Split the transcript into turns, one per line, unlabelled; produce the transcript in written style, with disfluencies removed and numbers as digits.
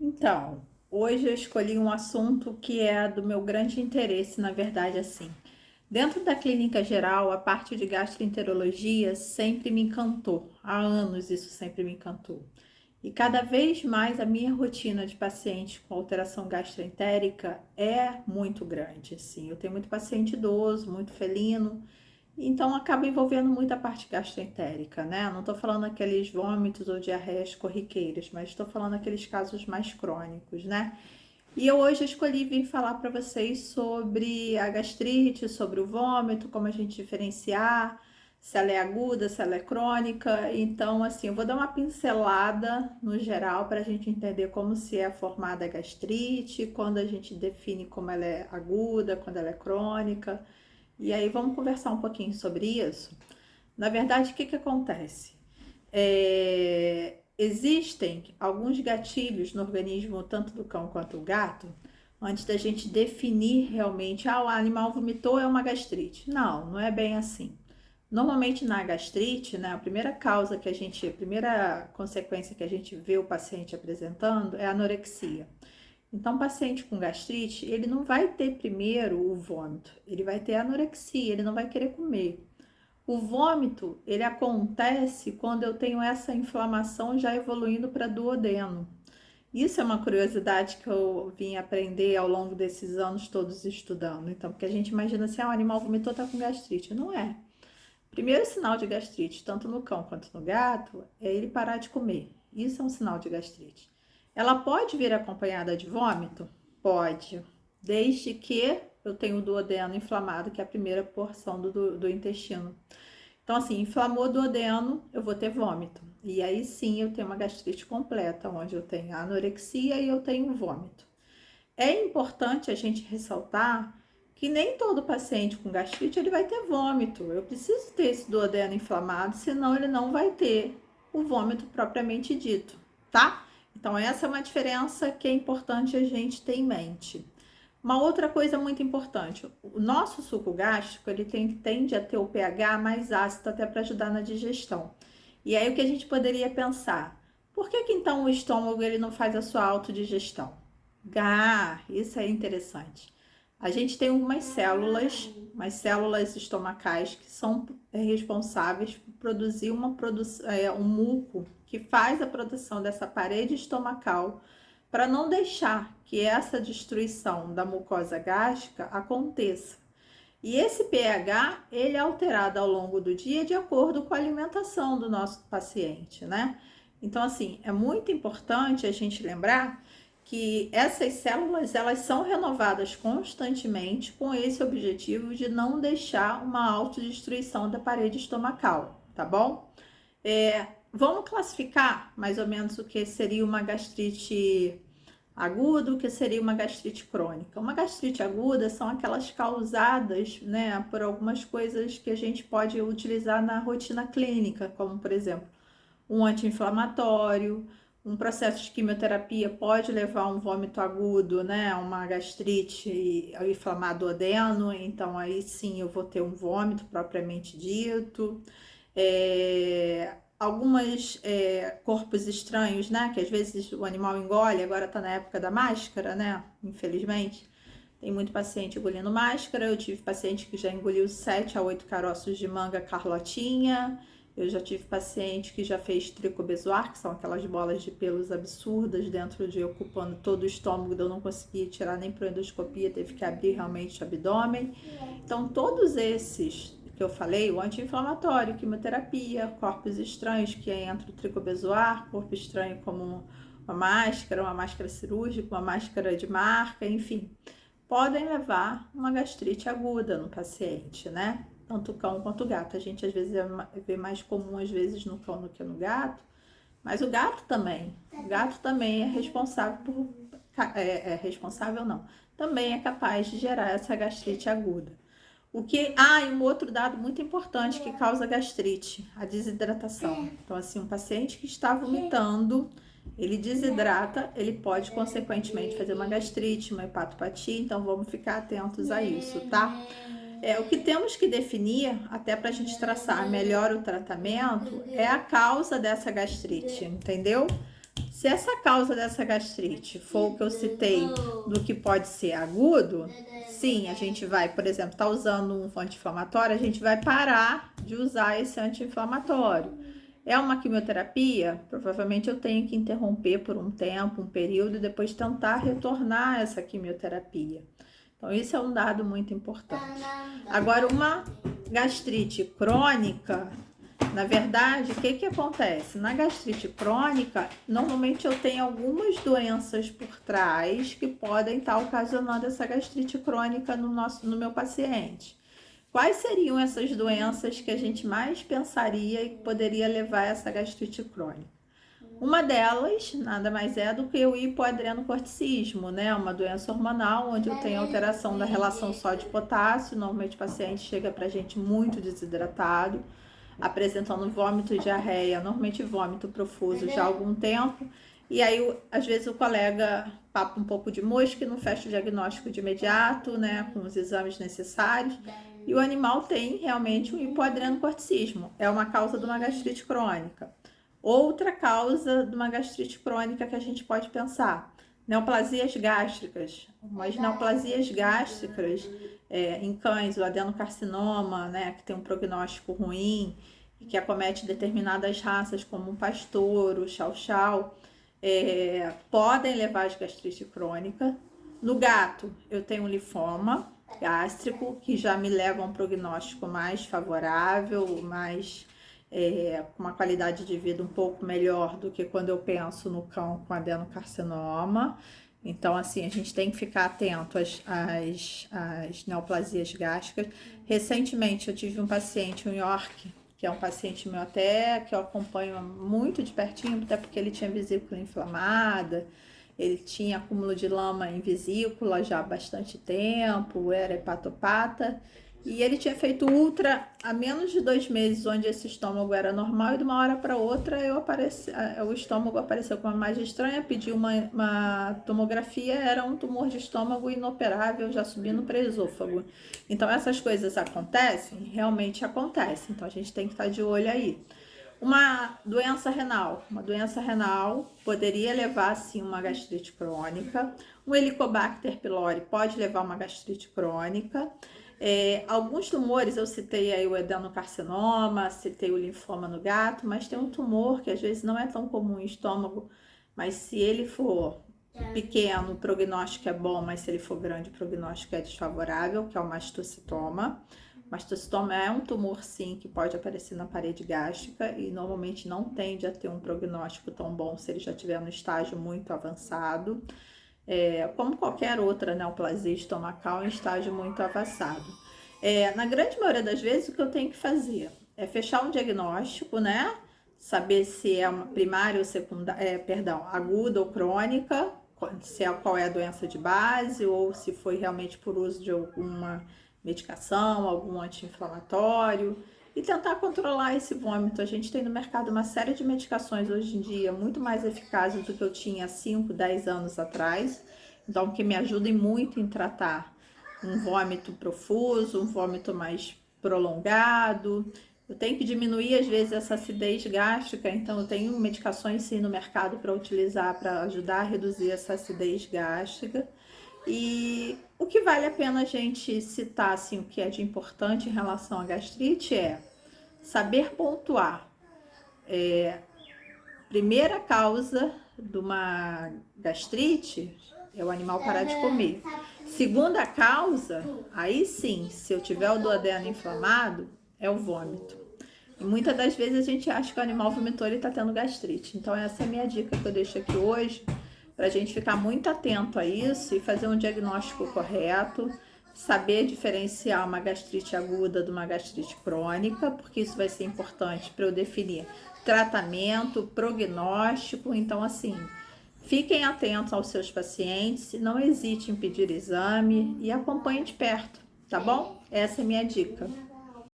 Então, hoje eu escolhi um assunto que é do meu grande interesse, na verdade, assim. Dentro da clínica geral, a parte de gastroenterologia sempre me encantou. Há anos isso sempre me encantou. E cada vez mais a minha rotina de pacientes com alteração gastroentérica é muito grande, assim. Eu tenho muito paciente idoso, muito felino, então acaba envolvendo muito a parte gastroentérica, né? Não estou falando aqueles vômitos ou diarreias corriqueiras, mas estou falando aqueles casos mais crônicos, né? E eu hoje escolhi vir falar para vocês sobre a gastrite, sobre o vômito, como a gente diferenciar, se ela é aguda, se ela é crônica. Então, assim, eu vou dar uma pincelada no geral para a gente entender como se é formada a gastrite, quando a gente define como ela é aguda, quando ela é crônica. E aí vamos conversar um pouquinho sobre isso. Na verdade, o que que acontece? Existem alguns gatilhos no organismo, tanto do cão quanto do gato, antes da gente definir realmente, o animal vomitou, é uma gastrite. Não, não é bem assim. Normalmente na gastrite, né, a primeira causa que a primeira consequência que a gente vê o paciente apresentando é a anorexia. Então, o paciente com gastrite, ele não vai ter primeiro o vômito, ele vai ter anorexia, ele não vai querer comer. O vômito, ele acontece quando eu tenho essa inflamação já evoluindo para duodeno. Isso é uma curiosidade que eu vim aprender ao longo desses anos todos estudando. Então, porque a gente imagina assim, o animal vomitou, tá com gastrite. Não é. Primeiro sinal de gastrite, tanto no cão quanto no gato, é ele parar de comer. Isso é um sinal de gastrite. Ela pode vir acompanhada de vômito? Pode, desde que eu tenha o duodeno inflamado, que é a primeira porção do intestino. Então, assim, inflamou o duodeno, eu vou ter vômito. E aí sim eu tenho uma gastrite completa, onde eu tenho anorexia e eu tenho vômito. É importante a gente ressaltar que nem todo paciente com gastrite ele vai ter vômito. Eu preciso ter esse duodeno inflamado, senão ele não vai ter o vômito propriamente dito, tá? Então essa é uma diferença que é importante a gente ter em mente. Uma outra coisa muito importante, o nosso suco gástrico ele tende a ter o pH mais ácido até para ajudar na digestão. E aí o que a gente poderia pensar? Por que então o estômago ele não faz a sua autodigestão? Isso é interessante. A gente tem umas células estomacais que são responsáveis por produzir um muco que faz a produção dessa parede estomacal para não deixar que essa destruição da mucosa gástrica aconteça. E esse pH, ele é alterado ao longo do dia de acordo com a alimentação do nosso paciente, né? Então, assim, é muito importante a gente lembrar que essas células, elas são renovadas constantemente com esse objetivo de não deixar uma autodestruição da parede estomacal, tá bom? Vamos classificar mais ou menos o que seria uma gastrite aguda, o que seria uma gastrite crônica. Uma gastrite aguda são aquelas causadas, né, por algumas coisas que a gente pode utilizar na rotina clínica, como por exemplo, um anti-inflamatório, um processo de quimioterapia pode levar a um vômito agudo, né, uma gastrite inflamado duodeno, então aí sim eu vou ter um vômito propriamente dito. Algumas corpos estranhos, né? Que às vezes o animal engole, agora tá na época da máscara, né? Infelizmente. Tem muito paciente engolindo máscara. Eu tive paciente que já engoliu 7 a 8 caroços de manga carlotinha. Eu já tive paciente que já fez tricobezoar, que são aquelas bolas de pelos absurdas dentro de ocupando todo o estômago, eu não conseguia tirar nem por endoscopia, teve que abrir realmente o abdômen. Então, todos esses que eu falei, o anti-inflamatório, quimioterapia, corpos estranhos, que entra o tricobezoar, corpo estranho como uma máscara cirúrgica, uma máscara de marca, enfim, podem levar uma gastrite aguda no paciente, né? Tanto o cão quanto o gato. A gente às vezes vê mais comum às vezes no cão do que no gato, mas o gato também. O gato também é responsável por responsável não, também é capaz de gerar essa gastrite aguda. E um outro dado muito importante que causa gastrite, a desidratação. Então, assim, um paciente que está vomitando, ele desidrata, ele pode, consequentemente, fazer uma gastrite, uma hepatopatia, então vamos ficar atentos a isso, tá? O que temos que definir, até para a gente traçar melhor o tratamento, é a causa dessa gastrite, entendeu? Se essa causa dessa gastrite for o que eu citei do que pode ser agudo, sim, a gente vai, por exemplo, tá usando um anti-inflamatório, a gente vai parar de usar esse anti-inflamatório. É uma quimioterapia? Provavelmente eu tenho que interromper por um tempo, um período, e depois tentar retornar essa quimioterapia. Então, isso é um dado muito importante. Agora, uma gastrite crônica, na verdade, o que acontece? Na gastrite crônica, normalmente eu tenho algumas doenças por trás que podem estar ocasionando essa gastrite crônica no meu paciente. Quais seriam essas doenças que a gente mais pensaria e que poderia levar a essa gastrite crônica? Uma delas, nada mais é do que o hipoadrenocorticismo, né? Uma doença hormonal onde eu tenho alteração da relação sódio-potássio. Normalmente o paciente chega pra gente muito desidratado, apresentando vômito e diarreia, normalmente vômito profuso já há algum tempo. E aí, às vezes, o colega papa um pouco de mosca e não fecha o diagnóstico de imediato, né? Com os exames necessários. E o animal tem realmente um hipoadrenocorticismo. É uma causa de uma gastrite crônica. Outra causa de uma gastrite crônica que a gente pode pensar, neoplasias gástricas. Umas neoplasias gástricas em cães, o adenocarcinoma, né, que tem um prognóstico ruim e que acomete determinadas raças, como o pastor, o chow-chow, podem levar a gastrite crônica. No gato, eu tenho um linfoma gástrico, que já me leva a um prognóstico mais favorável, mais com uma qualidade de vida um pouco melhor do que quando eu penso no cão com adenocarcinoma. Então, assim, a gente tem que ficar atento às neoplasias gástricas. Recentemente, eu tive um paciente em New York, que é um paciente meu até, que eu acompanho muito de pertinho, até porque ele tinha vesícula inflamada, ele tinha acúmulo de lama em vesícula já há bastante tempo, era hepatopata, e ele tinha feito ultra há menos de 2 meses, onde esse estômago era normal, e de uma hora para outra o estômago apareceu com uma imagem estranha, pedi uma tomografia, era um tumor de estômago inoperável, já subindo para esôfago. Então, essas coisas acontecem? Realmente acontecem, então a gente tem que estar de olho aí. Uma doença renal poderia levar, sim, uma gastrite crônica. Um Helicobacter pylori pode levar uma gastrite crônica. Alguns tumores, eu citei aí o adenocarcinoma, citei o linfoma no gato, mas tem um tumor que às vezes não é tão comum em estômago, mas se ele for pequeno, o prognóstico é bom, mas se ele for grande, o prognóstico é desfavorável, que é o mastocitoma. Mastocitoma é um tumor, sim, que pode aparecer na parede gástrica e normalmente não tende a ter um prognóstico tão bom se ele já estiver no estágio muito avançado, como qualquer outra neoplasia estomacal em estágio muito avançado. Na grande maioria das vezes, o que eu tenho que fazer é fechar um diagnóstico, né? Saber se é uma primária ou secundária, aguda ou crônica, qual é a doença de base ou se foi realmente por uso de alguma medicação, algum anti-inflamatório e tentar controlar esse vômito. A gente tem no mercado uma série de medicações hoje em dia muito mais eficazes do que eu tinha 5, 10 anos atrás, então que me ajudem muito em tratar um vômito profuso, um vômito mais prolongado. Eu tenho que diminuir às vezes essa acidez gástrica, então eu tenho medicações sim no mercado para utilizar para ajudar a reduzir essa acidez gástrica. E o que vale a pena a gente citar, assim, o que é de importante em relação à gastrite é saber pontuar. Primeira causa de uma gastrite é o animal parar de comer. Segunda causa, aí sim, se eu tiver o duodeno inflamado, é o vômito. E muitas das vezes a gente acha que o animal vomitou e está tendo gastrite. Então essa é a minha dica que eu deixo aqui hoje, para a gente ficar muito atento a isso e fazer um diagnóstico correto, saber diferenciar uma gastrite aguda de uma gastrite crônica, porque isso vai ser importante para eu definir tratamento, prognóstico. Então, assim, fiquem atentos aos seus pacientes, não hesite em pedir exame e acompanhe de perto, tá bom? Essa é a minha dica.